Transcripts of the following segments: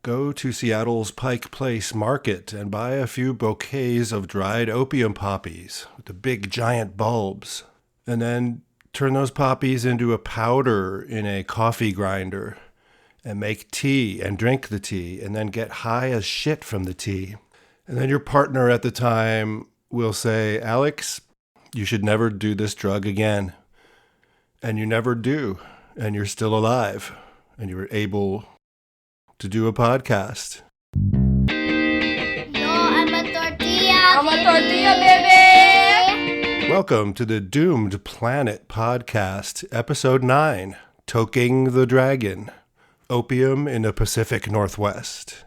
Go to Seattle's Pike Place Market and buy a few bouquets of dried opium poppies with the big giant bulbs. And then turn those poppies into a powder in a coffee grinder and make tea and drink the tea and then get high as shit from the tea. And then your partner at the time will say, Alex, you should never do this drug again. And you never do. And you're still alive. And you're able to do a podcast. Yo, I'm a tortilla. I'm a tortilla, baby. Welcome to the Doomed Planet Podcast, Episode 9, Toking the Dragon, Opium in the Pacific Northwest.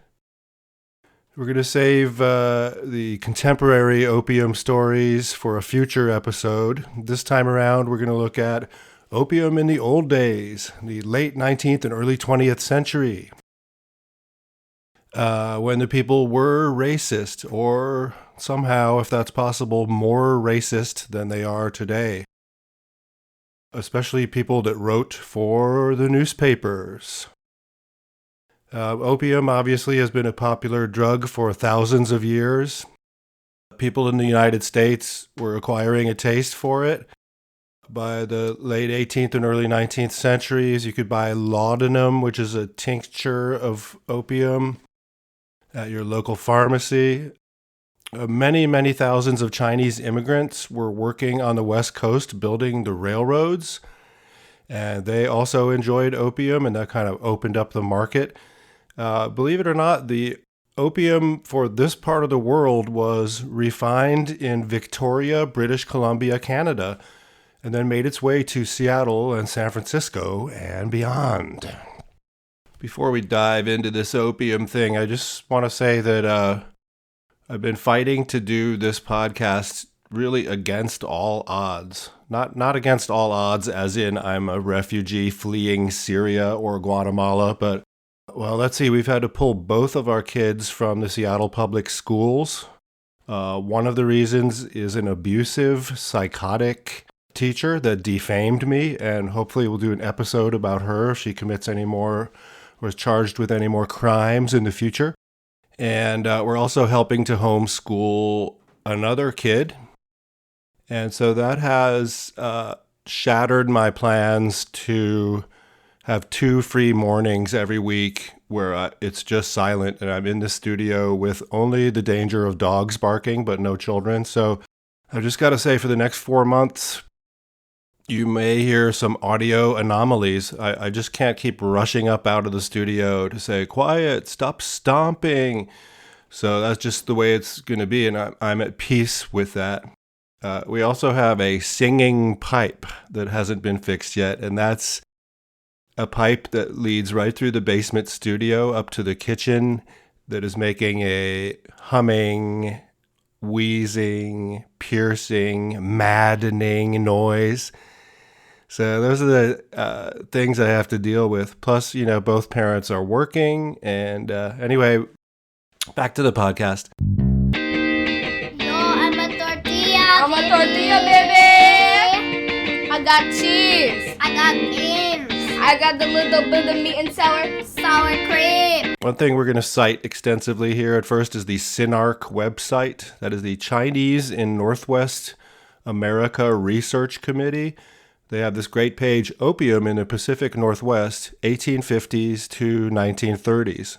We're going to save the contemporary opium stories for a future episode. This time around, we're going to look at opium in the old days, the late 19th and early 20th century, when the people were racist, or somehow, if that's possible, more racist than they are today. Especially people that wrote for the newspapers. Opium obviously has been a popular drug for thousands of years. People in the United States were acquiring a taste for it. By the late 18th and early 19th centuries, you could buy laudanum, which is a tincture of opium, at your local pharmacy. Many thousands of Chinese immigrants were working on the West Coast building the railroads, and they also enjoyed opium, and that kind of opened up the market. Believe it or not, the opium for this part of the world was refined in Victoria, British Columbia, Canada, and then made its way to Seattle and San Francisco and beyond. Before we dive into this opium thing, I just want to say that I've been fighting to do this podcast really against all odds. Not against all odds as in I'm a refugee fleeing Syria or Guatemala, but, well, let's see, we've had to pull both of our kids from the Seattle public schools. One of the reasons is an abusive, psychotic teacher that defamed me, and hopefully we'll do an episode about her if she commits any more or is charged with any more crimes in the future. And we're also helping to homeschool another kid. And so that has shattered my plans to have 2 free mornings every week where it's just silent and I'm in the studio with only the danger of dogs barking, but no children. So I've just got to say, for the next 4 months, you may hear some audio anomalies. I just can't keep rushing up out of the studio to say, quiet, stop stomping. So that's just the way it's going to be, and I'm at peace with that. We also have a singing pipe that hasn't been fixed yet, and that's a pipe that leads right through the basement studio up to the kitchen that is making a humming, wheezing, piercing, maddening noise. So those are the things I have to deal with. Plus, both parents are working. And anyway, back to the podcast. Yo, I'm a tortilla. I'm a tortilla, baby. I got cheese. I got beans. I got the little bit of meat and Sour cream. One thing we're going to cite extensively here at first is the CINARC website. That is the Chinese in Northwest America Research Committee. They have this great page, Opium in the Pacific Northwest, 1850s to 1930s.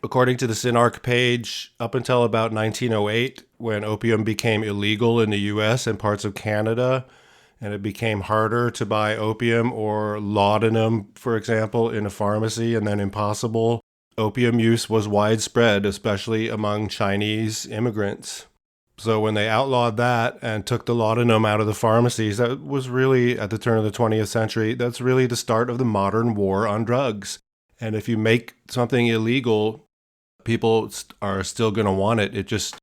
According to the CINARC page, up until about 1908, when opium became illegal in the U.S. and parts of Canada, and it became harder to buy opium or laudanum, for example, in a pharmacy, and then impossible, opium use was widespread, especially among Chinese immigrants. So when they outlawed that and took the laudanum out of the pharmacies, that was really, at the turn of the 20th century, that's really the start of the modern war on drugs. And if you make something illegal, people are still going to want it. It just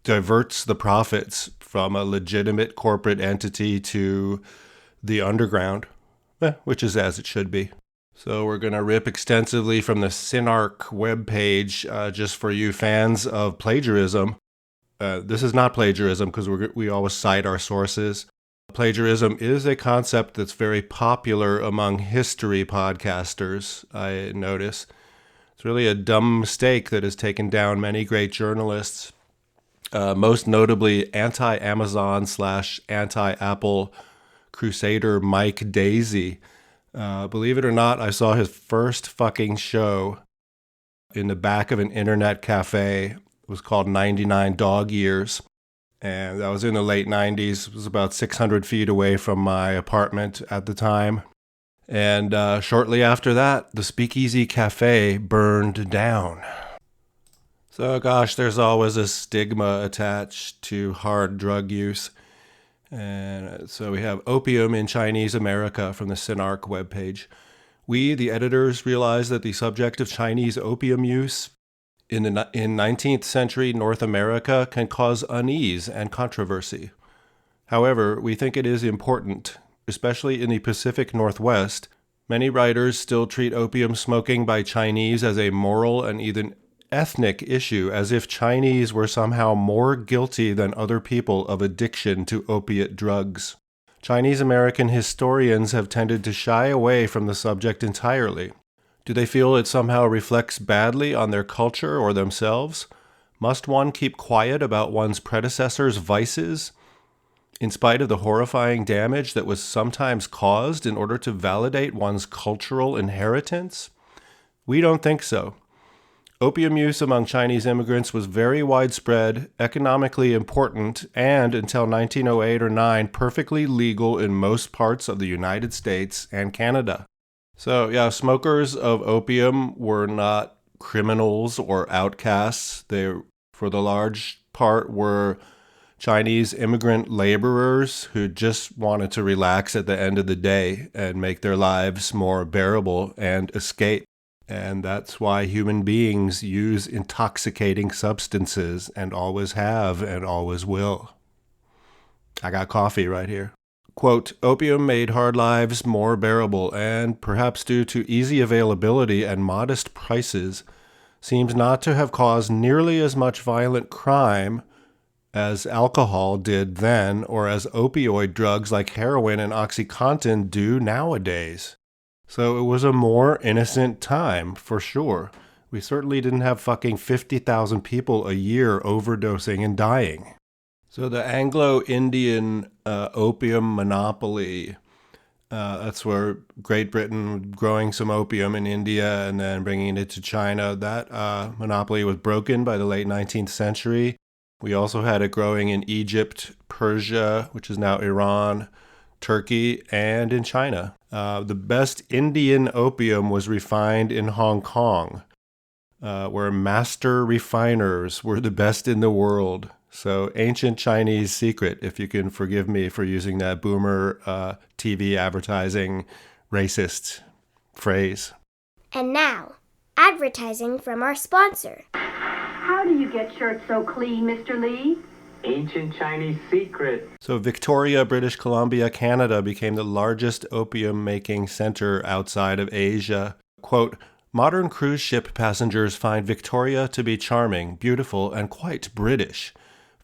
diverts the profits from a legitimate corporate entity to the underground, which is as it should be. So we're going to rip extensively from the CINARC webpage just for you fans of plagiarism. This is not plagiarism because we always cite our sources. Plagiarism is a concept that's very popular among history podcasters, I notice. It's really a dumb mistake that has taken down many great journalists, most notably anti-Amazon / anti-Apple crusader Mike Daisy. Believe it or not, I saw his first fucking show in the back of an internet cafe. It was called 99 Dog Years. And that was in the late 90s. It was about 600 feet away from my apartment at the time. And shortly after that, the Speakeasy Cafe burned down. So gosh, there's always a stigma attached to hard drug use. And so we have Opium in Chinese America from the Sinark webpage. We, the editors, realize that the subject of Chinese opium use in 19th century North America can cause unease and controversy. However, we think it is important, especially in the Pacific Northwest. Many writers still treat opium smoking by Chinese as a moral and even ethnic issue, as if Chinese were somehow more guilty than other people of addiction to opiate drugs. Chinese American historians have tended to shy away from the subject entirely. Do they feel it somehow reflects badly on their culture or themselves? Must one keep quiet about one's predecessors' vices, in spite of the horrifying damage that was sometimes caused in order to validate one's cultural inheritance? We don't think so. Opium use among Chinese immigrants was very widespread, economically important, and until 1908 or 9, perfectly legal in most parts of the United States and Canada. So, yeah, smokers of opium were not criminals or outcasts. They, for the large part, were Chinese immigrant laborers who just wanted to relax at the end of the day and make their lives more bearable and escape. And that's why human beings use intoxicating substances and always have and always will. I got coffee right here. Quote, opium made hard lives more bearable and, perhaps due to easy availability and modest prices, seems not to have caused nearly as much violent crime as alcohol did then or as opioid drugs like heroin and OxyContin do nowadays. So it was a more innocent time, for sure. We certainly didn't have fucking 50,000 people a year overdosing and dying. So the Anglo-Indian opium monopoly, that's where Great Britain was growing some opium in India and then bringing it to China. That monopoly was broken by the late 19th century. We also had it growing in Egypt, Persia, which is now Iran, Turkey, and in China. The best Indian opium was refined in Hong Kong, where master refiners were the best in the world. So ancient Chinese secret, if you can forgive me for using that boomer TV advertising racist phrase. And now, advertising from our sponsor. How do you get shirts so clean, Mr. Lee? Ancient Chinese secret. So Victoria, British Columbia, Canada became the largest opium-making center outside of Asia. Quote, modern cruise ship passengers find Victoria to be charming, beautiful, and quite British.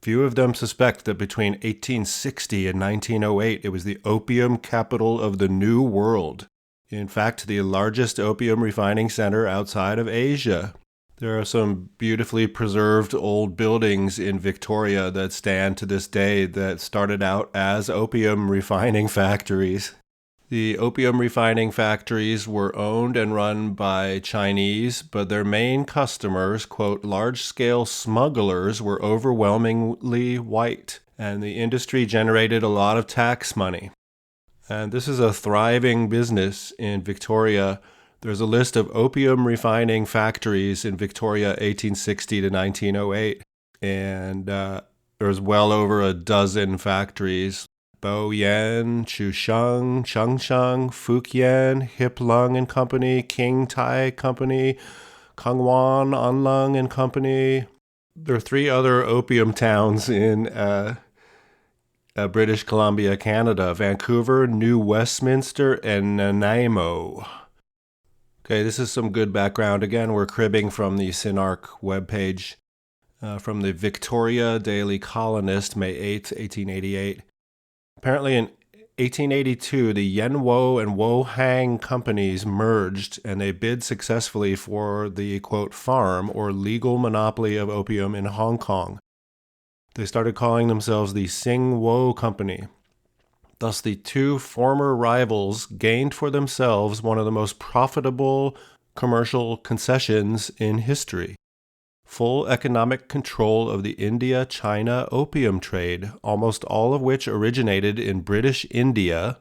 Few of them suspect that between 1860 and 1908 it was the opium capital of the New World. In fact, the largest opium refining center outside of Asia. There are some beautifully preserved old buildings in Victoria that stand to this day that started out as opium refining factories. The opium refining factories were owned and run by Chinese, but their main customers, quote, large-scale smugglers, were overwhelmingly white, and the industry generated a lot of tax money. And this is a thriving business in Victoria. There's a list of opium refining factories in Victoria 1860 to 1908, and there's well over a dozen factories. Boyan, Chusheng, Chengsheng, Fujian, Hip Lung and Company, King Tai Company, Kangwan Anlung and Company. There are 3 other opium towns in British Columbia, Canada: Vancouver, New Westminster, and Nanaimo. Okay, this is some good background. Again, we're cribbing from the Sinark webpage, from the Victoria Daily Colonist, May 8th, 1888. Apparently, 1882, the Yenwo and Wohang companies merged, and they bid successfully for the, quote, farm or legal monopoly of opium in Hong Kong. They started calling themselves the Sing-Wo Company. Thus, the two former rivals gained for themselves one of the most profitable commercial concessions in history: full economic control of the India-China opium trade, almost all of which originated in British India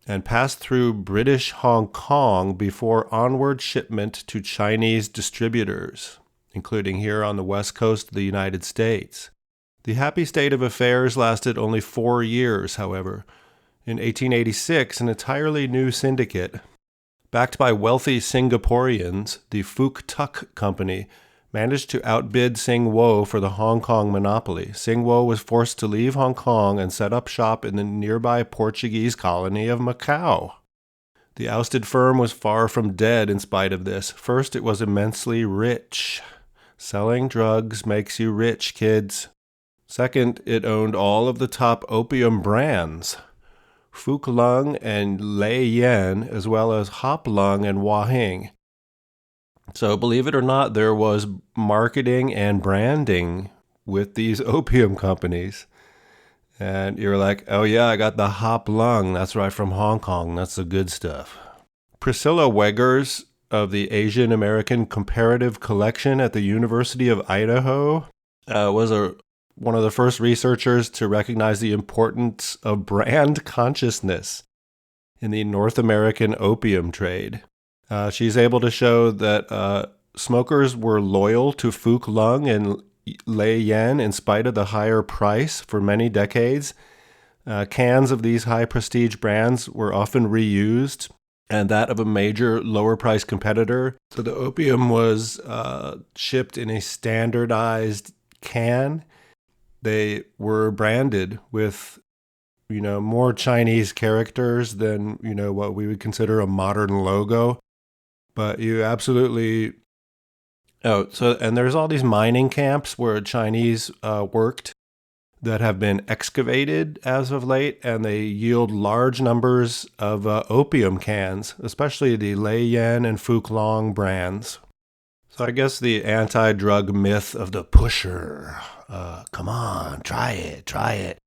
and passed through British Hong Kong before onward shipment to Chinese distributors, including here on the west coast of the United States. The happy state of affairs lasted only 4 years, however. In 1886, an entirely new syndicate, backed by wealthy Singaporeans, the Phuc Tuck Company, managed to outbid Sing-Wo for the Hong Kong monopoly. Sing-Wo was forced to leave Hong Kong and set up shop in the nearby Portuguese colony of Macau. The ousted firm was far from dead in spite of this. First, it was immensely rich. Selling drugs makes you rich, kids. Second, it owned all of the top opium brands, Phuc Lung and Lei Yen, as well as Hop Lung and Wah Hing. So believe it or not, there was marketing and branding with these opium companies. And you're like, oh yeah, I got the Hop Lung. That's right, from Hong Kong. That's the good stuff. Priscilla Weggers of the Asian American Comparative Collection at the University of Idaho was one of the first researchers to recognize the importance of brand consciousness in the North American opium trade. She's able to show that smokers were loyal to Phuc Lung and Lei Yen in spite of the higher price for many decades. Cans of these high prestige brands were often reused, and that of a major lower price competitor. So the opium was shipped in a standardized can. They were branded with more Chinese characters than what we would consider a modern logo. But you absolutely... and there's all these mining camps where Chinese worked that have been excavated as of late, and they yield large numbers of opium cans, especially the Lei Yen and Phuc Long brands. So I guess the anti-drug myth of the pusher, come on, try it.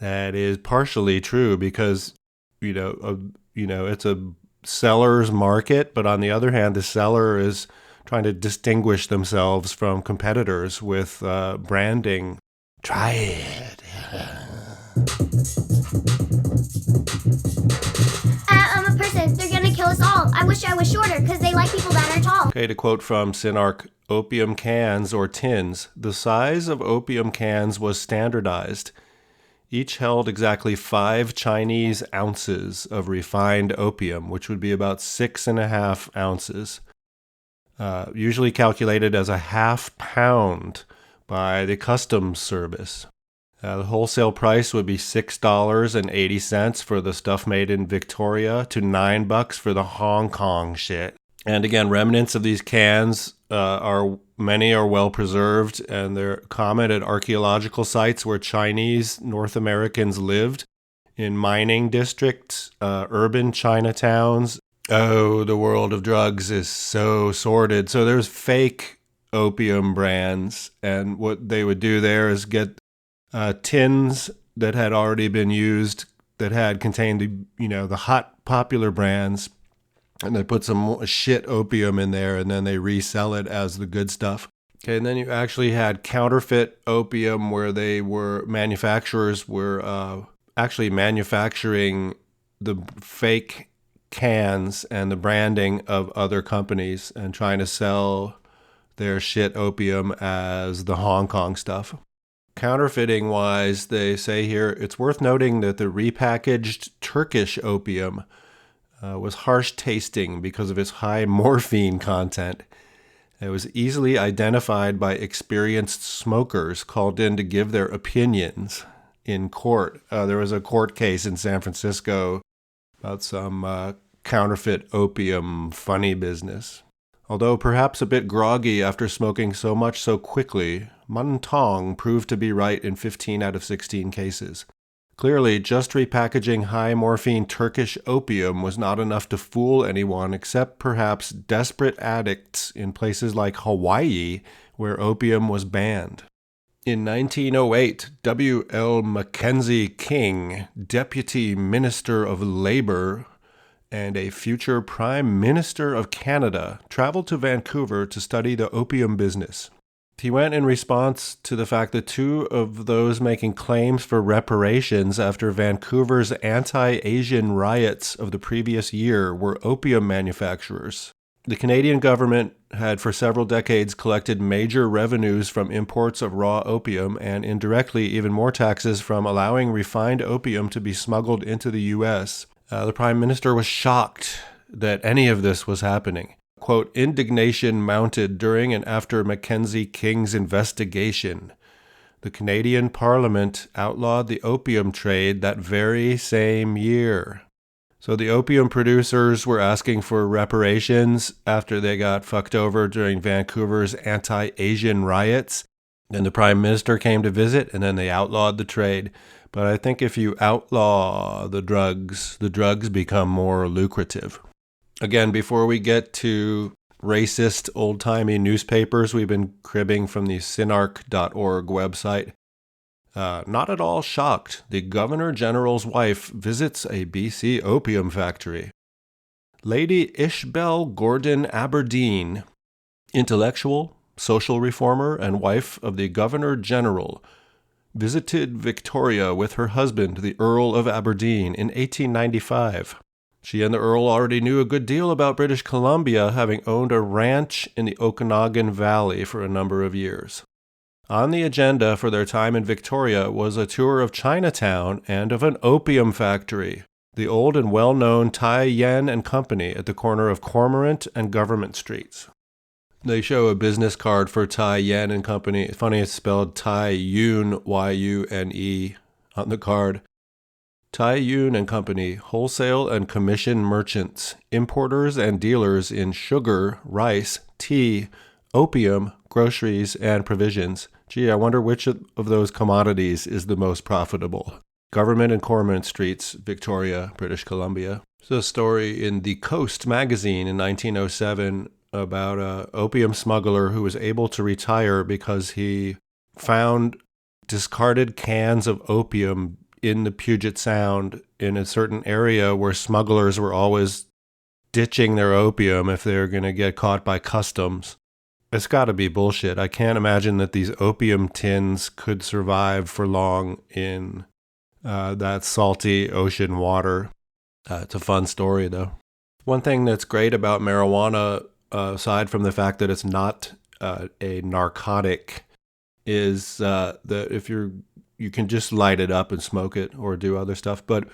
That is partially true because, it's a seller's market, but on the other hand, the seller is trying to distinguish themselves from competitors with branding. Try it. I'm a person. They're gonna kill us all. I wish I was shorter because they like people that are tall. Okay, to quote from Sinark, opium cans or tins. The size of opium cans was standardized. Each held exactly 5 Chinese ounces of refined opium, which would be about 6.5 ounces, usually calculated as a half pound by the customs service. The wholesale price would be $6.80 for the stuff made in Victoria to $9 for the Hong Kong shit. And again, remnants of these cans many are well preserved, and they're common at archaeological sites where Chinese North Americans lived, in mining districts, urban Chinatowns. Oh, the world of drugs is so sordid. So there's fake opium brands, and what they would do there is get tins that had already been used that had contained the hot popular brands, and they put some shit opium in there, and then they resell it as the good stuff. Okay, and then you actually had counterfeit opium where manufacturers were actually manufacturing the fake cans and the branding of other companies and trying to sell their shit opium as the Hong Kong stuff. Counterfeiting-wise, they say here, it's worth noting that the repackaged Turkish opium was harsh tasting because of its high morphine content. It was easily identified by experienced smokers called in to give their opinions in court. There was a court case in San Francisco about some counterfeit opium funny business. Although perhaps a bit groggy after smoking so much so quickly, Mun Tong proved to be right in 15 out of 16 cases. Clearly, just repackaging high morphine Turkish opium was not enough to fool anyone except perhaps desperate addicts in places like Hawaii, where opium was banned. In 1908, W. L. Mackenzie King, Deputy Minister of Labor and a future Prime Minister of Canada, traveled to Vancouver to study the opium business. He went in response to the fact that two of those making claims for reparations after Vancouver's anti-Asian riots of the previous year were opium manufacturers. The Canadian government had for several decades collected major revenues from imports of raw opium and indirectly even more taxes from allowing refined opium to be smuggled into the U.S. The Prime Minister was shocked that any of this was happening. Quote, indignation mounted during and after Mackenzie King's investigation. The Canadian Parliament outlawed the opium trade that very same year. So the opium producers were asking for reparations after they got fucked over during Vancouver's anti-Asian riots. Then the Prime Minister came to visit, and then they outlawed the trade. But I think if you outlaw the drugs become more lucrative. Again, before we get to racist, old-timey newspapers we've been cribbing from the synarch.org website, not at all shocked, the Governor General's wife visits a BC opium factory. Lady Ishbel Gordon Aberdeen, intellectual, social reformer, and wife of the Governor General, visited Victoria with her husband, the Earl of Aberdeen, in 1895. She and the Earl already knew a good deal about British Columbia, having owned a ranch in the Okanagan Valley for a number of years. On the agenda for their time in Victoria was a tour of Chinatown and of an opium factory, the old and well-known Tai Yen and Company at the corner of Cormorant and Government Streets. They show a business card for Tai Yen and Company. It's funny, it's spelled Tai Yun, Y-U-N-E, on the card. Tai Yun and Company, wholesale and commission merchants, importers and dealers in sugar, rice, tea, opium, groceries, and provisions. Gee, I wonder which of those commodities is the most profitable. Government and Cormorant Streets, Victoria, British Columbia. There's a story in The Coast magazine in 1907 about an opium smuggler who was able to retire because he found discarded cans of opium in the Puget Sound in a certain area where smugglers were always ditching their opium if they were going to get caught by customs. It's got to be bullshit. I can't imagine that these opium tins could survive for long in that salty ocean water. It's a fun story, though. One thing that's great about marijuana, aside from the fact that it's not a narcotic, is that if you can just light it up and smoke it or do other stuff. But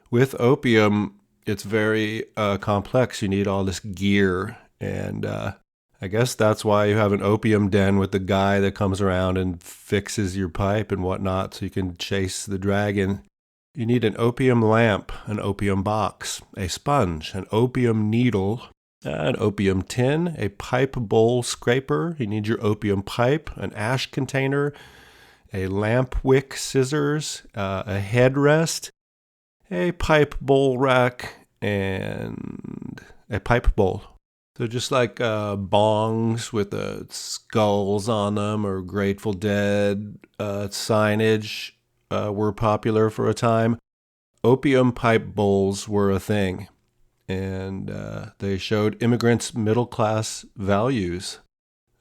with opium, it's very complex. You need all this gear, and I guess that's why you have an opium den with the guy that comes around and fixes your pipe and whatnot so you can chase the dragon. You need an opium lamp, an opium box, a sponge, an opium needle, an opium tin, a pipe bowl scraper. You need your opium pipe, an ash container, a lamp wick scissors, a headrest, a pipe bowl rack, and a pipe bowl. So just like bongs with skulls on them or Grateful Dead signage were popular for a time, opium pipe bowls were a thing. And they showed immigrants' middle-class values.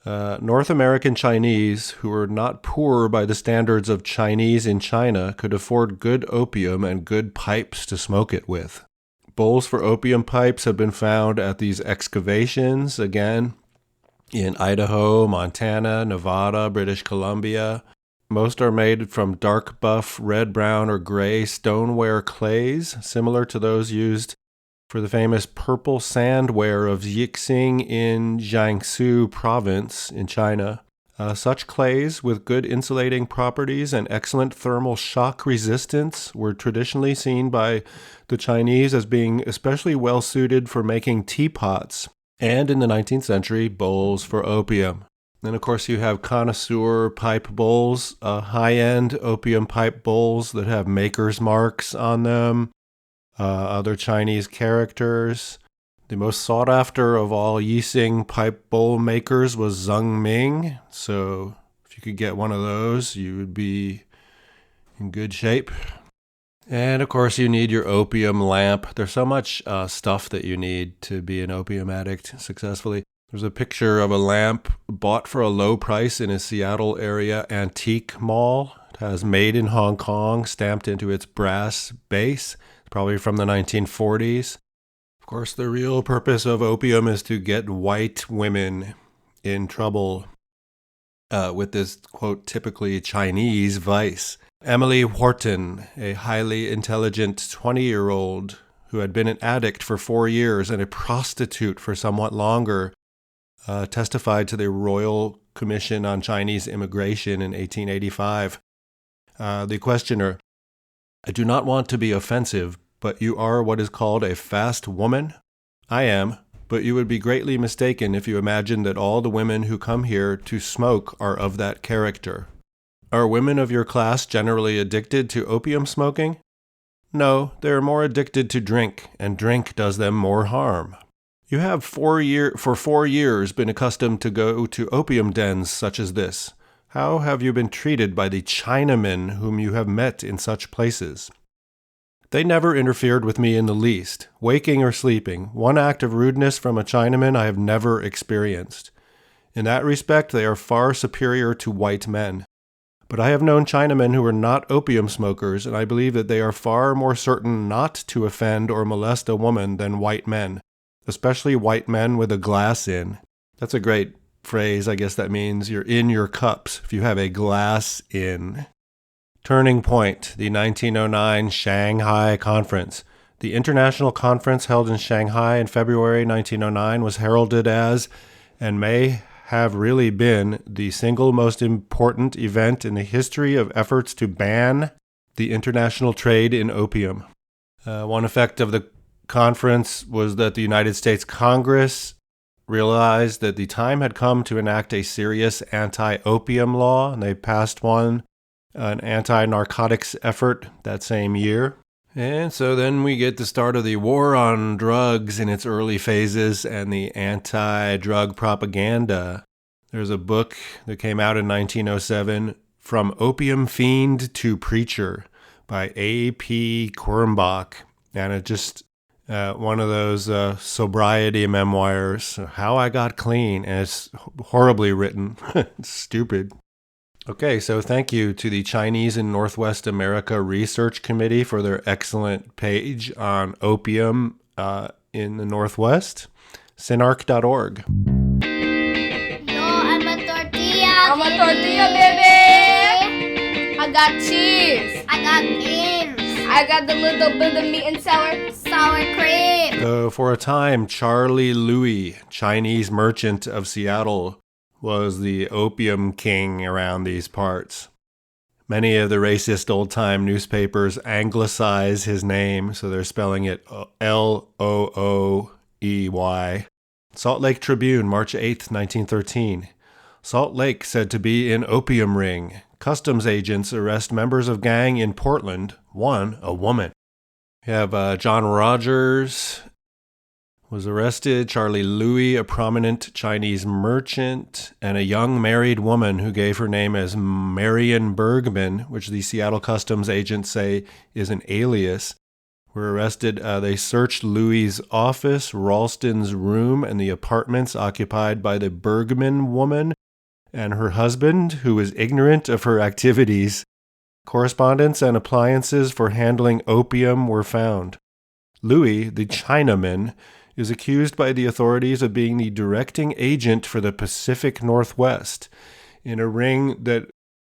North American Chinese, who were not poor by the standards of Chinese in China, could afford good opium and good pipes to smoke it with. Bowls for opium pipes have been found at these excavations, again, in Idaho, Montana, Nevada, British Columbia. Most are made from dark buff, red, brown, or gray stoneware clays, similar to those used for the famous purple sandware of Yixing in Jiangsu province in China. Such clays with good insulating properties and excellent thermal shock resistance were traditionally seen by the Chinese as being especially well suited for making teapots, and in the 19th century, bowls for opium. Then, of course, you have connoisseur pipe bowls, high-end opium pipe bowls that have maker's marks on them, other Chinese characters. The most sought after of all Yixing pipe bowl makers was Zheng Ming. So if you could get one of those, you would be in good shape. And of course, you need your opium lamp. There's so much stuff that you need to be an opium addict successfully. There's a picture of a lamp bought for a low price in a Seattle area antique mall. It has made in Hong Kong stamped into its brass base, probably from the 1940s. Of course, the real purpose of opium is to get white women in trouble with this, quote, typically Chinese vice. Emily Wharton, a highly intelligent 20-year-old who had been an addict for 4 years and a prostitute for somewhat longer, testified to the Royal Commission on Chinese Immigration in 1885. The questioner: I do not want to be offensive, but you are what is called a fast woman? I am, but you would be greatly mistaken if you imagine that all the women who come here to smoke are of that character. Are women of your class generally addicted to opium smoking? No, they are more addicted to drink, and drink does them more harm. You have for 4 years been accustomed to go to opium dens such as this. How have you been treated by the Chinamen whom you have met in such places? They never interfered with me in the least, waking or sleeping. One act of rudeness from a Chinaman I have never experienced. In that respect, they are far superior to white men. But I have known Chinamen who are not opium smokers, and I believe that they are far more certain not to offend or molest a woman than white men, especially white men with a glass in. That's a great phrase. I guess that means you're in your cups if you have a glass in. Turning point, the 1909 Shanghai Conference. The international conference held in Shanghai in February 1909 was heralded as, and may have really been, the single most important event in the history of efforts to ban the international trade in opium. One effect of the conference was that the United States Congress realized that the time had come to enact a serious anti-opium law, and they passed an anti-narcotics effort that same year. And so then we get the start of the war on drugs in its early phases and the anti-drug propaganda. There's a book that came out in 1907, From Opium Fiend to Preacher, by A.P. Kurmbach. And it just one of those sobriety memoirs, How I Got Clean, and it's horribly written. It's stupid. Okay, so thank you to the Chinese in Northwest America Research Committee for their excellent page on opium in the Northwest. Synarch.org. Yo, I'm a tortilla. I'm a tortilla, baby. I got cheese. I got beans. I got the little bit of meat and Sour cream. For a time, Charlie Louis, Chinese merchant of Seattle, was the opium king around these parts. Many of the racist old-time newspapers anglicize his name, so they're spelling it L-O-O-E-Y. Salt Lake Tribune, March 8, 1913. Salt Lake said to be in opium ring. Customs agents arrest members of gang in Portland, one a woman. We have John Rogers was arrested, Charlie Louis, a prominent Chinese merchant, and a young married woman who gave her name as Marion Bergman, which the Seattle customs agents say is an alias, were arrested. They searched Louis' office, Ralston's room, and the apartments occupied by the Bergman woman and her husband, who was ignorant of her activities. Correspondence and appliances for handling opium were found. Louis, the Chinaman, is accused by the authorities of being the directing agent for the Pacific Northwest in a ring that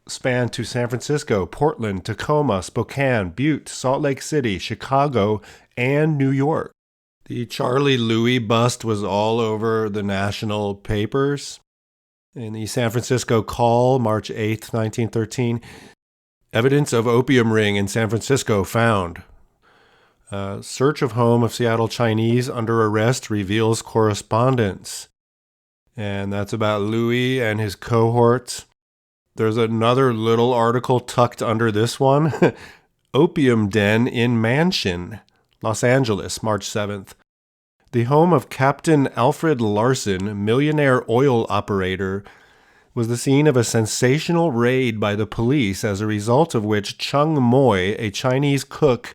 spanned to San Francisco, Portland, Tacoma, Spokane, Butte, Salt Lake City, Chicago, and New York. The Charlie Louis bust was all over the national papers. In the San Francisco Call, March 8, 1913, evidence of opium ring in San Francisco found. Search of home of Seattle Chinese under arrest reveals correspondence. And that's about Louis and his cohorts. There's another little article tucked under this one. Opium Den in Mansion, Los Angeles, March 7th. The home of Captain Alfred Larson, millionaire oil operator, was the scene of a sensational raid by the police, as a result of which Chung Moy, a Chinese cook,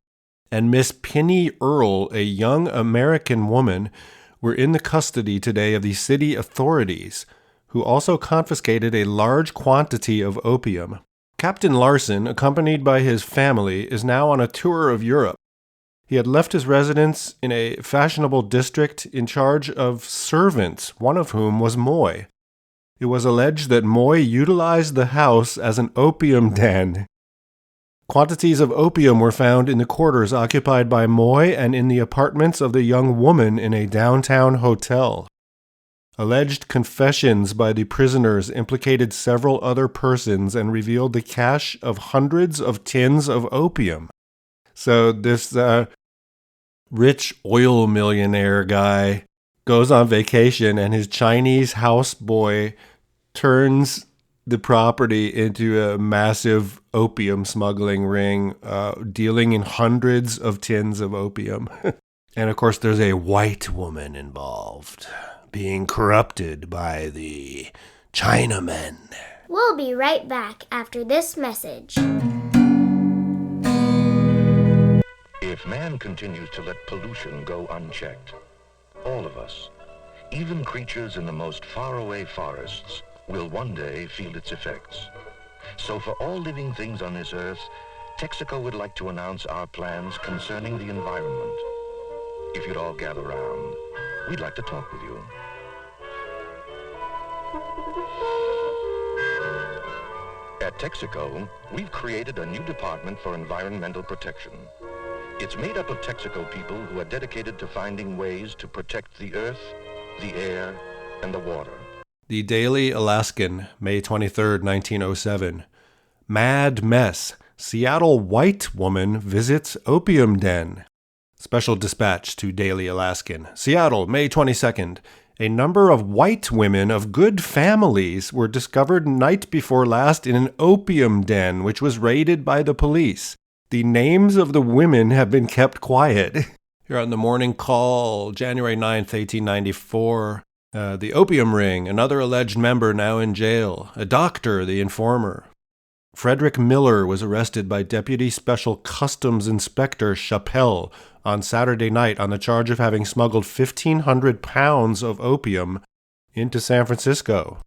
and Miss Penny Earle, a young American woman, were in the custody today of the city authorities, who also confiscated a large quantity of opium. Captain Larson, accompanied by his family, is now on a tour of Europe. He had left his residence in a fashionable district in charge of servants, one of whom was Moy. It was alleged that Moy utilized the house as an opium den. Quantities of opium were found in the quarters occupied by Moy and in the apartments of the young woman in a downtown hotel. Alleged confessions by the prisoners implicated several other persons and revealed the cache of hundreds of tins of opium. So this rich oil millionaire guy goes on vacation, and his Chinese houseboy turns the property into a massive opium smuggling ring, dealing in hundreds of tins of opium. And of course, there's a white woman involved, being corrupted by the Chinamen. We'll be right back after this message. If man continues to let pollution go unchecked, all of us, even creatures in the most faraway forests, will one day feel its effects. So for all living things on this earth, Texaco would like to announce our plans concerning the environment. If you'd all gather round, we'd like to talk with you. At Texaco, we've created a new department for environmental protection. It's made up of Texaco people who are dedicated to finding ways to protect the earth, the air, and the water. The Daily Alaskan, May 23, 1907. Mad mess. Seattle white woman visits opium den. Special dispatch to Daily Alaskan. Seattle, May 22nd. A number of white women of good families were discovered night before last in an opium den, which was raided by the police. The names of the women have been kept quiet. Here on the Morning Call, January 9th, 1894. The Opium Ring, another alleged member now in jail. A doctor, the informer. Frederick Miller was arrested by Deputy Special Customs Inspector Chappelle on Saturday night on the charge of having smuggled 1,500 pounds of opium into San Francisco.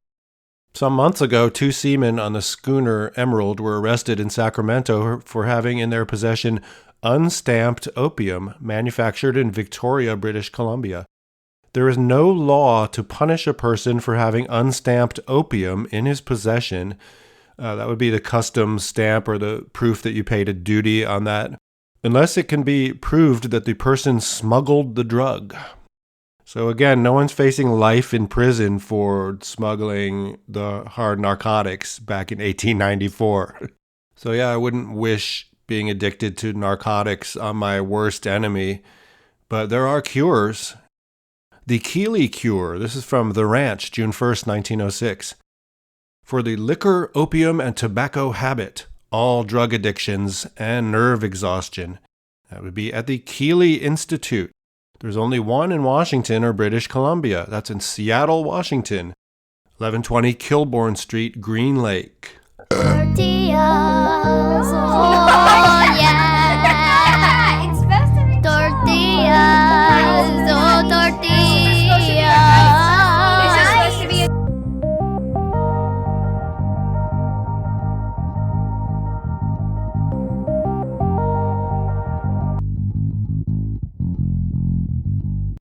Some months ago, 2 seamen on the schooner Emerald were arrested in Sacramento for having in their possession unstamped opium manufactured in Victoria, British Columbia. There is no law to punish a person for having unstamped opium in his possession. That would be the customs stamp or the proof that you paid a duty on that, unless it can be proved that the person smuggled the drug. So again, no one's facing life in prison for smuggling the hard narcotics back in 1894. So yeah, I wouldn't wish being addicted to narcotics on my worst enemy, but there are cures. The Keeley Cure, this is from The Ranch, June 1st, 1906. For the liquor, opium, and tobacco habit, all drug addictions, and nerve exhaustion. That would be at the Keeley Institute. There's only one in Washington or British Columbia. That's in Seattle, Washington. 1120 Kilbourne Street, Green Lake. Tortillas. Oh, yeah. It's supposed to be Tortillas. Oh, tortillas. This is supposed to be a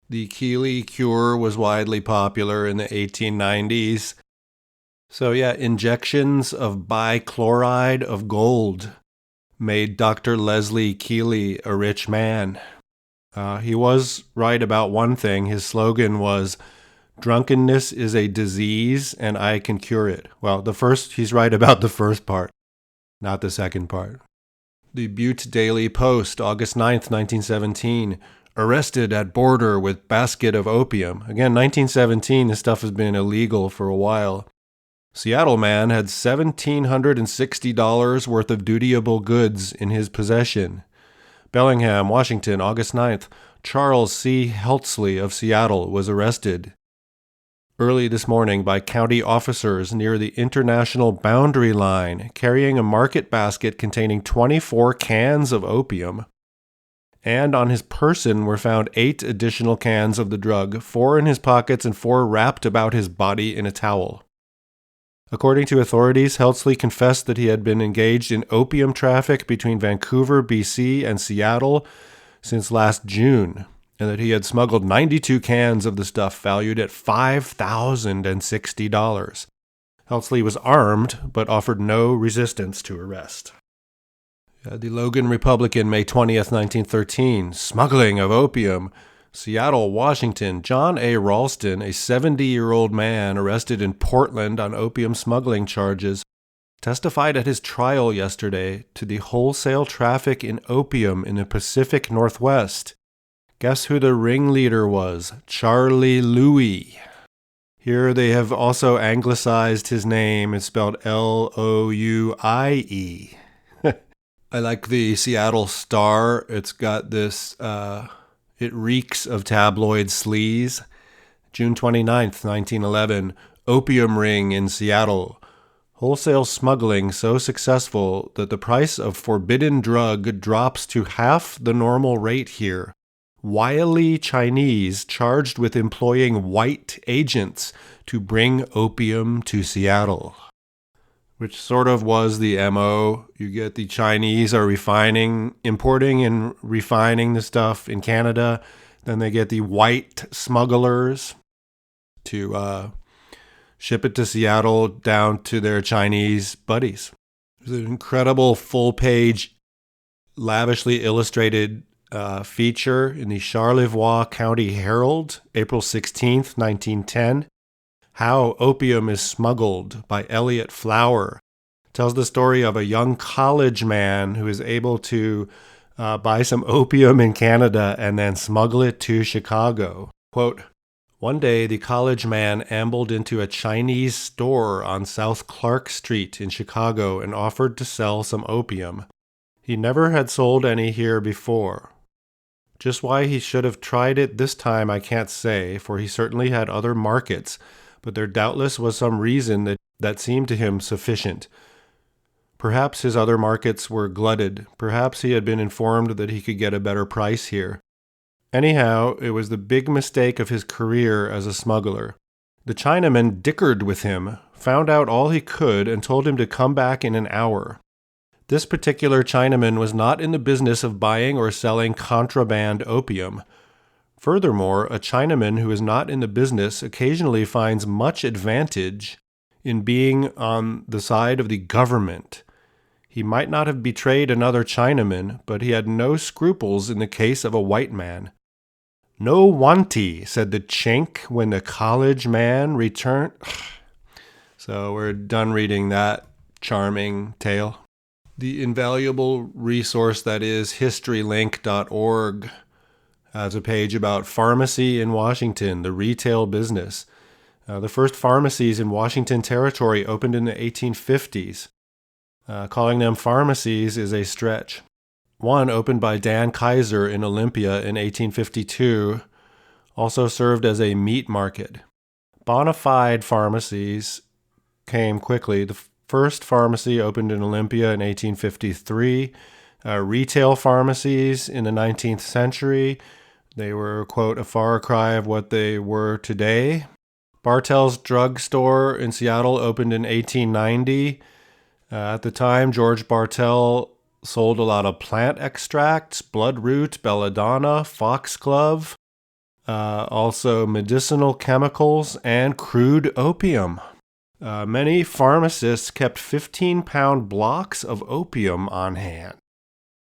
The Keeley Cure was widely popular in the 1890s. So yeah, injections of bichloride of gold made Dr. Leslie Keeley a rich man. He was right about one thing. His slogan was, "Drunkenness is a disease and I can cure it." Well, he's right about the first part, not the second part. The Butte Daily Post, August 9th, 1917. arrested at border with basket of opium. Again, 1917, this stuff has been illegal for a while. Seattle man had $1,760 worth of dutiable goods in his possession. Bellingham, Washington, August 9th. Charles C. Heltsley of Seattle was arrested early this morning by county officers near the international boundary line, carrying a market basket containing 24 cans of opium. And on his person were found 8 additional cans of the drug, 4 in his pockets and 4 wrapped about his body in a towel. According to authorities, Heltsley confessed that he had been engaged in opium traffic between Vancouver, BC, and Seattle since last June, and that he had smuggled 92 cans of the stuff valued at $5,060. Heltsley was armed, but offered no resistance to arrest. The Logan Republican, May 20th, 1913, smuggling of opium. Seattle, Washington, John A. Ralston, a 70-year-old man arrested in Portland on opium smuggling charges, testified at his trial yesterday to the wholesale traffic in opium in the Pacific Northwest. Guess who the ringleader was? Charlie Louie. Here they have also anglicized his name. It's spelled Louie. I like the Seattle Star. It's got this... It reeks of tabloid sleaze. June 29th, 1911, opium ring in Seattle. Wholesale smuggling so successful that the price of forbidden drug drops to half the normal rate here. Wily Chinese charged with employing white agents to bring opium to Seattle. Which sort of was the MO. You get the Chinese are importing and refining the stuff in Canada. Then they get the white smugglers to ship it to Seattle down to their Chinese buddies. There's an incredible full-page, lavishly illustrated feature in the Charlevoix County Herald, April 16th, 1910. How Opium is Smuggled by Elliot Flower. Tells the story of a young college man who is able to buy some opium in Canada and then smuggle it to Chicago. Quote, one day the college man ambled into a Chinese store on South Clark Street in Chicago and offered to sell some opium. He never had sold any here before. Just why he should have tried it this time I can't say, for he certainly had other markets, but there doubtless was some reason that seemed to him sufficient. Perhaps his other markets were glutted. Perhaps he had been informed that he could get a better price here. Anyhow, it was the big mistake of his career as a smuggler. The Chinaman dickered with him, found out all he could, and told him to come back in an hour. This particular Chinaman was not in the business of buying or selling contraband opium. Furthermore, a Chinaman who is not in the business occasionally finds much advantage in being on the side of the government. He might not have betrayed another Chinaman, but he had no scruples in the case of a white man. No wanty, said the Chink when the college man returned. So we're done reading that charming tale. The invaluable resource that is historylink.org has a page about pharmacy in Washington, the retail business. The first pharmacies in Washington Territory opened in the 1850s. Calling them pharmacies is a stretch. One opened by Dan Kaiser in Olympia in 1852 also served as a meat market. Bona fide pharmacies came quickly. The first pharmacy opened in Olympia in 1853. Retail pharmacies in the 19th century, they were, quote, a far cry of what they were today. Bartell's Drug Store in Seattle opened in 1890. At the time, George Bartell sold a lot of plant extracts, bloodroot, belladonna, foxglove, also medicinal chemicals, and crude opium. Many pharmacists kept 15-pound blocks of opium on hand.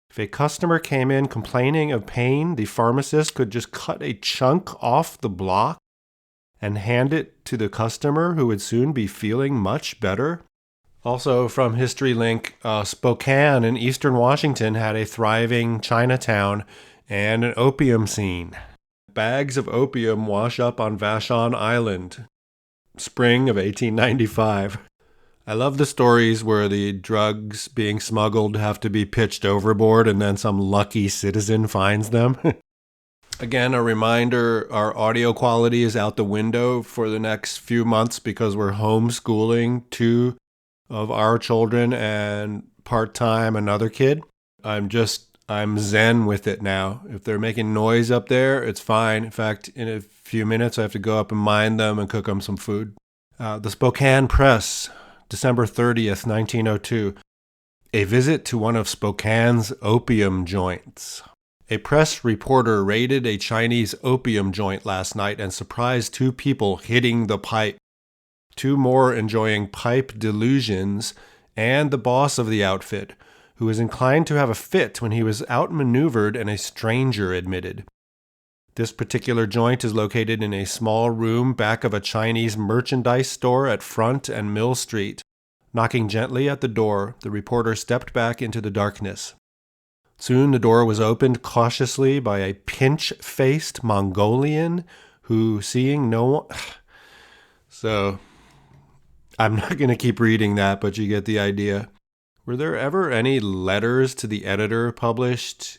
If a customer came in complaining of pain, the pharmacist could just cut a chunk off the block and hand it to the customer, who would soon be feeling much better. Also from History Link, Spokane in eastern Washington had a thriving Chinatown and an opium scene. Bags of opium wash up on Vashon Island, spring of 1895. I love the stories where the drugs being smuggled have to be pitched overboard and then some lucky citizen finds them. Again, a reminder, our audio quality is out the window for the next few months because we're homeschooling two of our children and part-time another kid. I'm zen with it now. If they're making noise up there, it's fine. In fact, in a few minutes, I have to go up and mind them and cook them some food. The Spokane Press, December 30th, 1902. A visit to one of Spokane's opium joints. A press reporter raided a Chinese opium joint last night and surprised two people hitting the pipe. Two more enjoying pipe delusions, and the boss of the outfit, who was inclined to have a fit when he was outmaneuvered and a stranger admitted. This particular joint is located in a small room back of a Chinese merchandise store at Front and Mill Street. Knocking gently at the door, the reporter stepped back into the darkness. Soon the door was opened cautiously by a pinch-faced Mongolian who, seeing no one... So, I'm not going to keep reading that, but you get the idea. Were there ever any letters to the editor published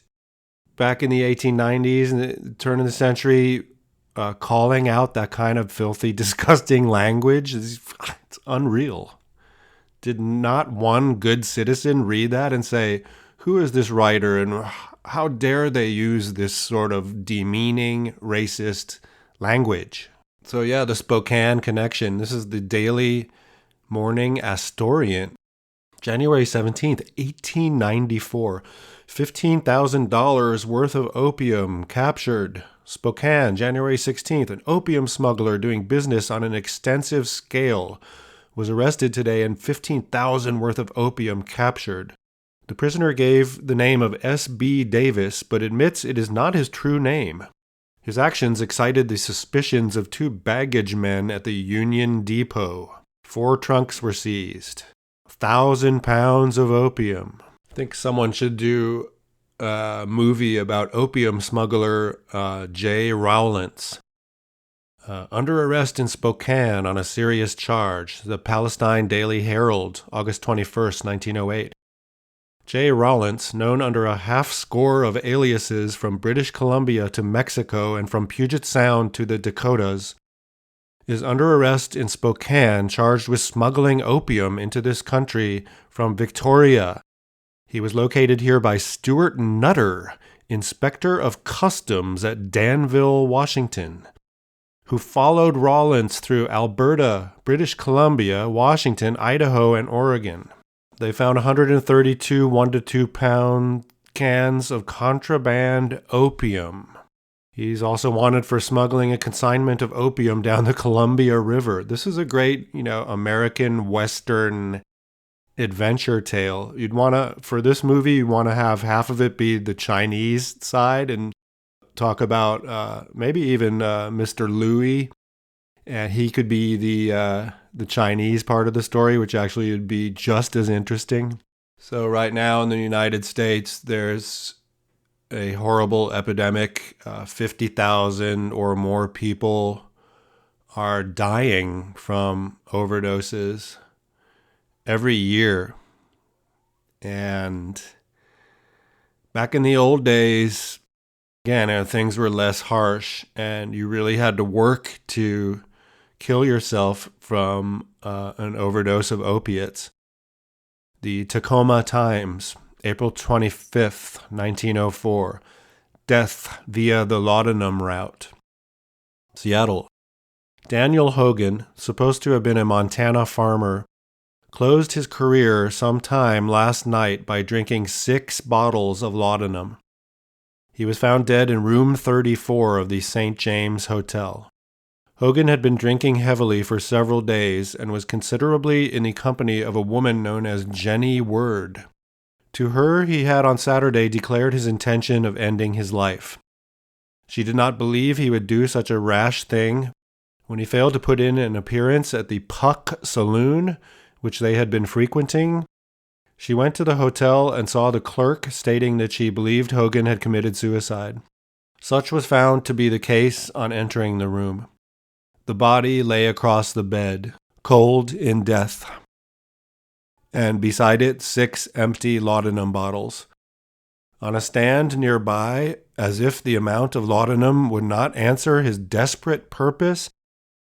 back in the 1890s, in the turn of the century, calling out that kind of filthy, disgusting language? It's unreal. Did not one good citizen read that and say, who is this writer and how dare they use this sort of demeaning, racist language? So yeah, the Spokane connection. This is the Daily Morning Astorian. January 17th, 1894. $15,000 worth of opium captured. Spokane, January 16th. An opium smuggler doing business on an extensive scale was arrested today and $15,000 worth of opium captured. The prisoner gave the name of S.B. Davis, but admits it is not his true name. His actions excited the suspicions of two baggage men at the Union Depot. 4 trunks were seized. 1,000 pounds of opium. I think someone should do a movie about opium smuggler Jay Rowlance. Under arrest in Spokane on a serious charge. The Palestine Daily Herald, August 21st, 1908. Jay Rowlance, known under a half-score of aliases from British Columbia to Mexico and from Puget Sound to the Dakotas, is under arrest in Spokane, charged with smuggling opium into this country from Victoria. He was located here by Stuart Nutter, Inspector of Customs at Danville, Washington, who followed Rowlance through Alberta, British Columbia, Washington, Idaho, and Oregon. They found 132 1 to 2 pound cans of contraband opium. He's also wanted for smuggling a consignment of opium down the Columbia River. This is a great, American Western adventure tale. For this movie, you want to have half of it be the Chinese side and talk about maybe even Mr. Louis. And he could be the Chinese part of the story, which actually would be just as interesting. So right now in the United States, there's a horrible epidemic. 50,000 or more people are dying from overdoses every year. And back in the old days, again, things were less harsh, and you really had to work to kill yourself from an overdose of opiates. The Tacoma Times, April 25th, 1904. Death via the laudanum route. Seattle. Daniel Hogan, supposed to have been a Montana farmer, closed his career sometime last night by drinking 6 bottles of laudanum. He was found dead in room 34 of the St. James Hotel. Hogan had been drinking heavily for several days and was considerably in the company of a woman known as Jenny Word. To her, he had on Saturday declared his intention of ending his life. She did not believe he would do such a rash thing. When he failed to put in an appearance at the Puck Saloon, which they had been frequenting, She went to the hotel and saw the clerk stating that she believed Hogan had committed suicide. Such was found to be the case on entering the room. The body lay across the bed, cold in death, and beside it 6 empty laudanum bottles. On a stand nearby, as if the amount of laudanum would not answer his desperate purpose,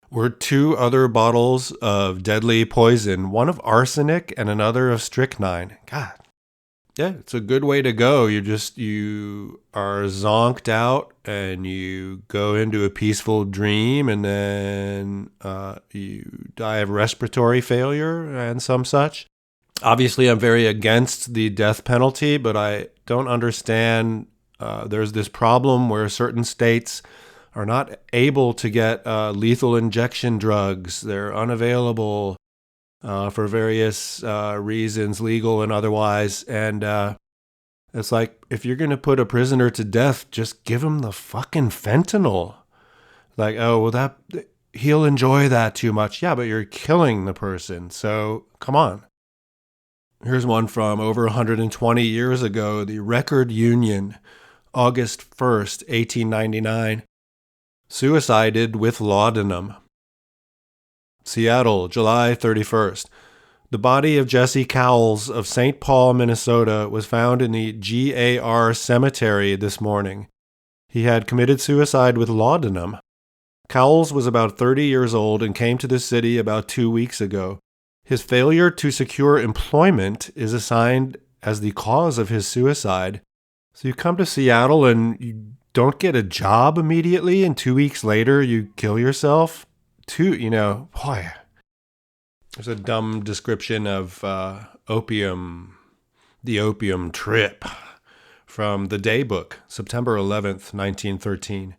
were 2 other bottles of deadly poison, one of arsenic and another of strychnine. God. Yeah, it's a good way to go. You are zonked out and you go into a peaceful dream, and then you die of respiratory failure and some such. Obviously, I'm very against the death penalty, but I don't understand. There's this problem where certain states are not able to get lethal injection drugs. They're unavailable for various reasons, legal and otherwise. And it's like, if you're going to put a prisoner to death, just give him the fucking fentanyl. Like, oh, well, he'll enjoy that too much. Yeah, but you're killing the person. So come on. Here's one from over 120 years ago. The Record Union, August 1st, 1899. Suicided with laudanum. Seattle, July 31st. The body of Jesse Cowles of St. Paul, Minnesota, was found in the GAR cemetery this morning. He had committed suicide with laudanum. Cowles was about 30 years old and came to the city about 2 weeks ago. His failure to secure employment is assigned as the cause of his suicide. So you come to Seattle and you don't get a job immediately, and 2 weeks later you kill yourself? Boy. There's a dumb description of Opium, the Opium Trip, from the Daybook, September 11th, 1913.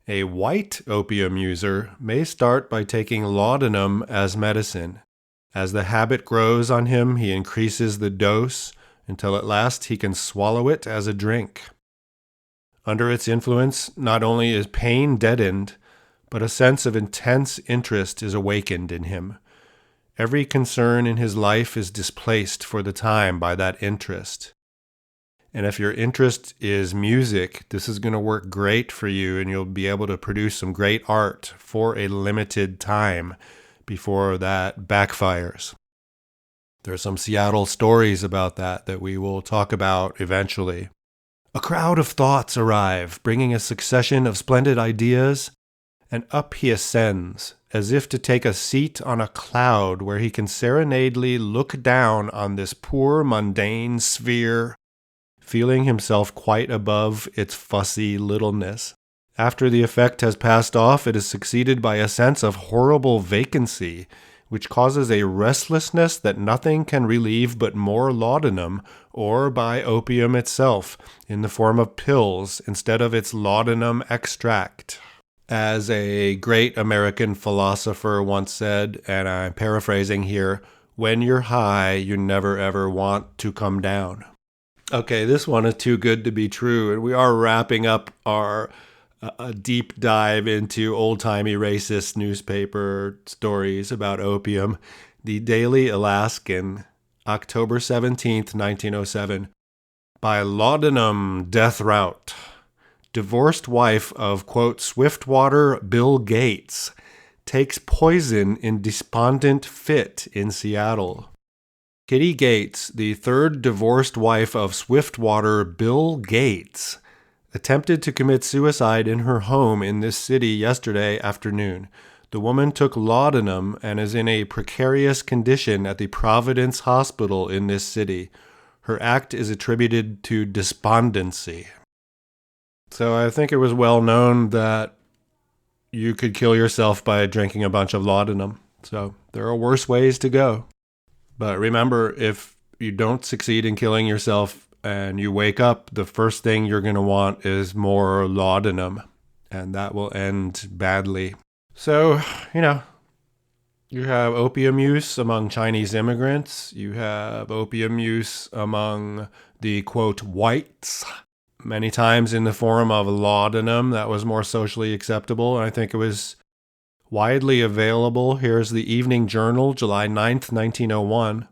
A white opium user may start by taking laudanum as medicine. As the habit grows on him, he increases the dose until at last he can swallow it as a drink. Under its influence, not only is pain deadened, but a sense of intense interest is awakened in him. Every concern in his life is displaced for the time by that interest. And if your interest is music, this is going to work great for you, and you'll be able to produce some great art for a limited time before that backfires. There are some Seattle stories about that we will talk about eventually. A crowd of thoughts arrive, bringing a succession of splendid ideas, and up he ascends, as if to take a seat on a cloud where he can serenadely look down on this poor mundane sphere, feeling himself quite above its fussy littleness. After the effect has passed off, it is succeeded by a sense of horrible vacancy, which causes a restlessness that nothing can relieve but more laudanum, or by opium itself, in the form of pills, instead of its laudanum extract. As a great American philosopher once said, and I'm paraphrasing here, when you're high, you never ever want to come down. Okay, this one is too good to be true, and we are wrapping up our a deep dive into old-timey racist newspaper stories about opium. The Daily Alaskan, October 17th, 1907. By laudanum death route. Divorced wife of, quote, Swiftwater Bill Gates takes poison in despondent fit in Seattle. Kitty Gates, the third divorced wife of Swiftwater Bill Gates, attempted to commit suicide in her home in this city yesterday afternoon. The woman took laudanum and is in a precarious condition at the Providence Hospital in this city. Her act is attributed to despondency. So I think it was well known that you could kill yourself by drinking a bunch of laudanum. So there are worse ways to go. But remember, if you don't succeed in killing yourself and you wake up, the first thing you're going to want is more laudanum, and that will end badly. So, you have opium use among Chinese immigrants. You have opium use among the, quote, whites, many times in the form of laudanum. That was more socially acceptable, and I think it was widely available. Here's the Evening Journal, July 9th, 1901.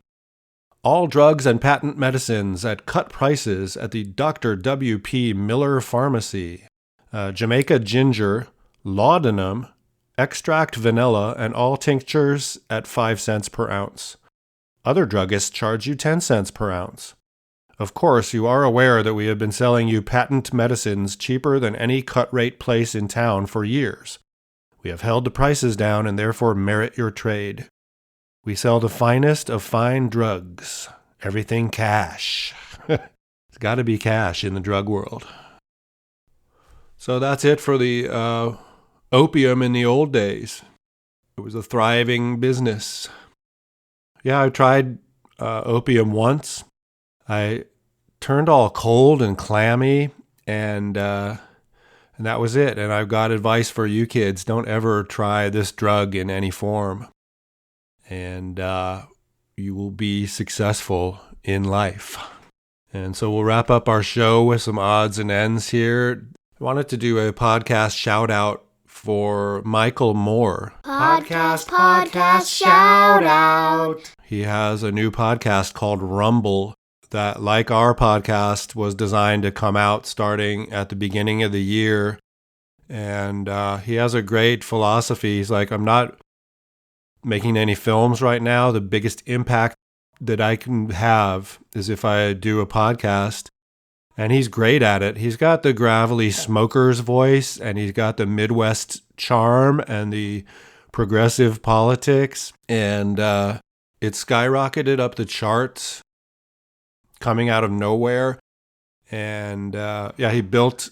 All drugs and patent medicines at cut prices at the Dr. W.P. Miller Pharmacy. Jamaica ginger, laudanum, extract vanilla, and all tinctures at 5 cents per ounce. Other druggists charge you 10 cents per ounce. Of course, you are aware that we have been selling you patent medicines cheaper than any cut-rate place in town for years. We have held the prices down and therefore merit your trade. We sell the finest of fine drugs. Everything cash. It's got to be cash in the drug world. So that's it for the opium in the old days. It was a thriving business. Yeah, I tried opium once. I turned all cold and clammy, and that was it. And I've got advice for you kids. Don't ever try this drug in any form. And you will be successful in life. And so we'll wrap up our show with some odds and ends here. I wanted to do a podcast shout out for Michael Moore. Podcast shout out. He has a new podcast called Rumble that, like our podcast, was designed to come out starting at the beginning of the year. And he has a great philosophy. He's like, I'm not making any films right now. The biggest impact that I can have is if I do a podcast. And he's great at it. He's got the gravelly smoker's voice, and he's got the Midwest charm and the progressive politics. And it skyrocketed up the charts coming out of nowhere. And he built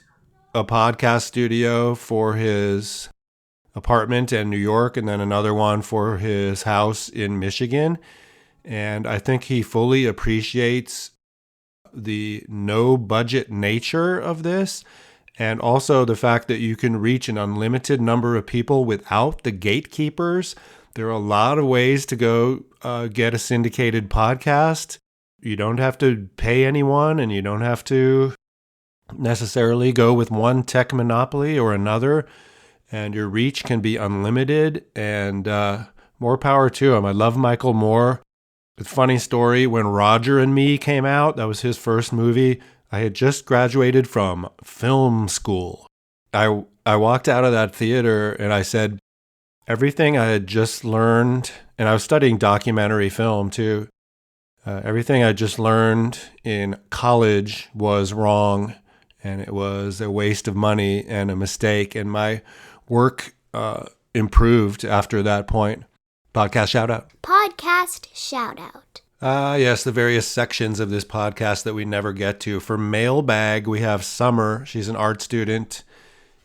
a podcast studio for his apartment in New York, and then another one for his house in Michigan. And I think he fully appreciates the no budget nature of this, and also the fact that you can reach an unlimited number of people without the gatekeepers. There are a lot of ways to go get a syndicated podcast. You don't have to pay anyone, and you don't have to necessarily go with one tech monopoly or another, and your reach can be unlimited, and more power to him. I love Michael Moore. A funny story, when Roger and Me came out, that was his first movie, I had just graduated from film school. I walked out of that theater and I said, everything I had just learned, and I was studying documentary film too, everything I just learned in college was wrong, and it was a waste of money and a mistake, and my work improved after that point. Podcast shout out. Podcast shout out. Yes, the various sections of this podcast that we never get to. For mailbag, we have Summer. She's an art student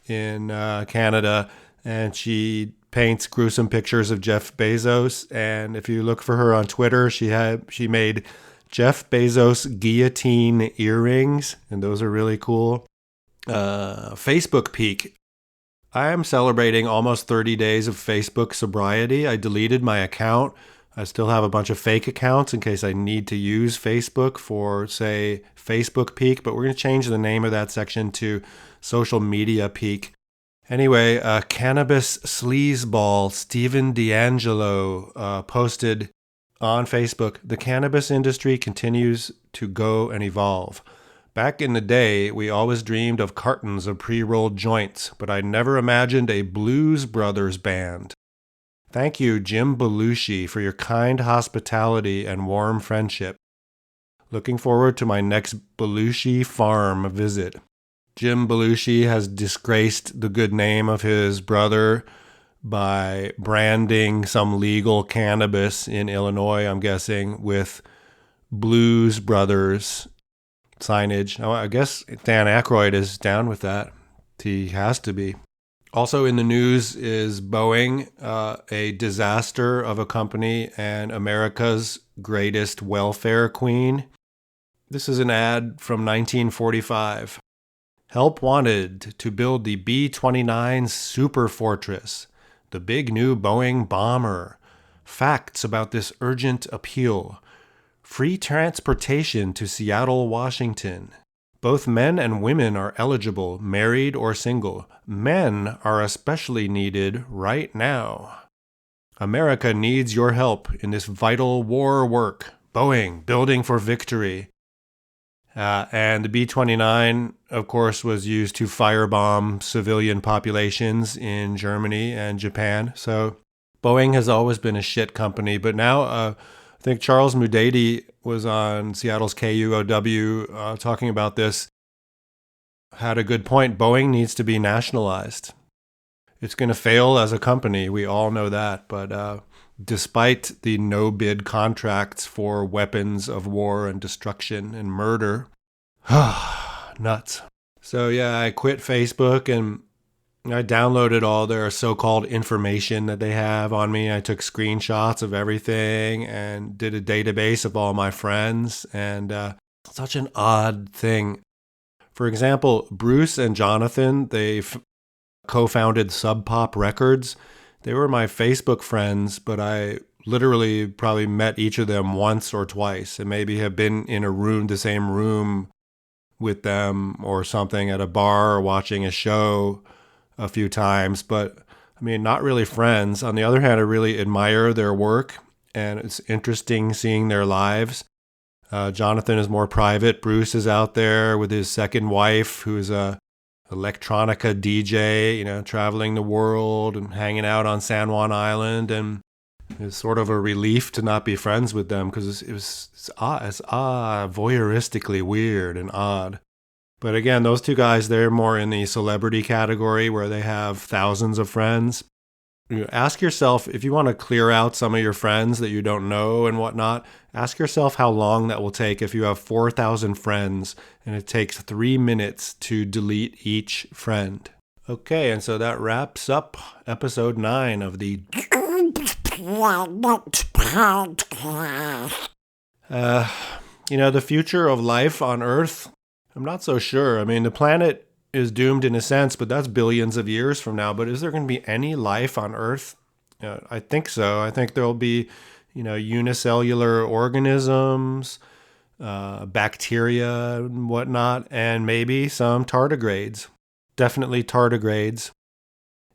in Canada, and she paints gruesome pictures of Jeff Bezos. And if you look for her on Twitter, she made Jeff Bezos guillotine earrings, and those are really cool. Facebook peek. I am celebrating almost 30 days of Facebook sobriety. I deleted my account. I still have a bunch of fake accounts in case I need to use Facebook for, say, Facebook Peek, but we're going to change the name of that section to Social Media Peek. Anyway, cannabis sleazeball Stephen D'Angelo posted on Facebook, the cannabis industry continues to go and evolve. Back in the day, we always dreamed of cartons of pre-rolled joints, but I never imagined a Blues Brothers band. Thank you, Jim Belushi, for your kind hospitality and warm friendship. Looking forward to my next Belushi farm visit. Jim Belushi has disgraced the good name of his brother by branding some legal cannabis in Illinois, I'm guessing, with Blues Brothers signage. Oh, I guess Dan Aykroyd is down with that. He has to be. Also in the news is Boeing, a disaster of a company and America's greatest welfare queen. This is an ad from 1945. Help wanted to build the B-29 Super Fortress, the big new Boeing bomber. Facts about this urgent appeal. Free transportation to Seattle, Washington. Both men and women are eligible, married or single. Men are especially needed right now. America needs your help in this vital war work. Boeing, building for victory. And the B-29, of course, was used to firebomb civilian populations in Germany and Japan. So Boeing has always been a shit company. But now I think Charles Mudady was on Seattle's KUOW talking about this, had a good point. Boeing needs to be nationalized. It's going to fail as a company. We all know that. But despite the no-bid contracts for weapons of war and destruction and murder, nuts. So yeah, I quit Facebook and I downloaded all their so-called information that they have on me. I took screenshots of everything and did a database of all my friends. And such an odd thing. For example, Bruce and Jonathan, they co-founded Sub Pop Records. They were my Facebook friends, but I literally probably met each of them once or twice and maybe have been in the same room with them or something at a bar or watching a show a few times. But I mean, not really friends. On the other hand, I really admire their work and it's interesting seeing their lives. Jonathan is more private. Bruce is out there with his second wife, who's a electronica DJ, traveling the world and hanging out on San Juan Island. And it's sort of a relief to not be friends with them because it's voyeuristically weird and odd. But again, those two guys, they're more in the celebrity category where they have thousands of friends. Ask yourself, if you want to clear out some of your friends that you don't know and whatnot, ask yourself how long that will take if you have 4,000 friends and it takes 3 minutes to delete each friend. Okay, and so that wraps up episode 9 of the... the future of life on Earth, I'm not so sure. I mean, the planet is doomed in a sense, but that's billions of years from now. But is there going to be any life on Earth? I think so. I think there'll be, unicellular organisms, bacteria and whatnot, and maybe some tardigrades. Definitely tardigrades.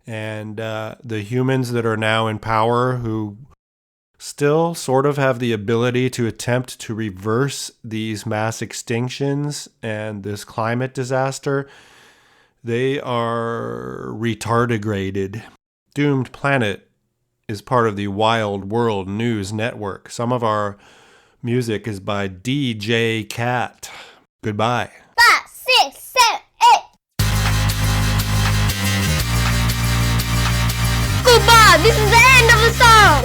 And the humans that are now in power who still sort of have the ability to attempt to reverse these mass extinctions and this climate disaster, they are retardigraded. Doomed Planet is part of the Wild World News Network. Some of our music is by DJ Cat. Goodbye. 5, 6, 7, 8. Goodbye, this is the end of the song.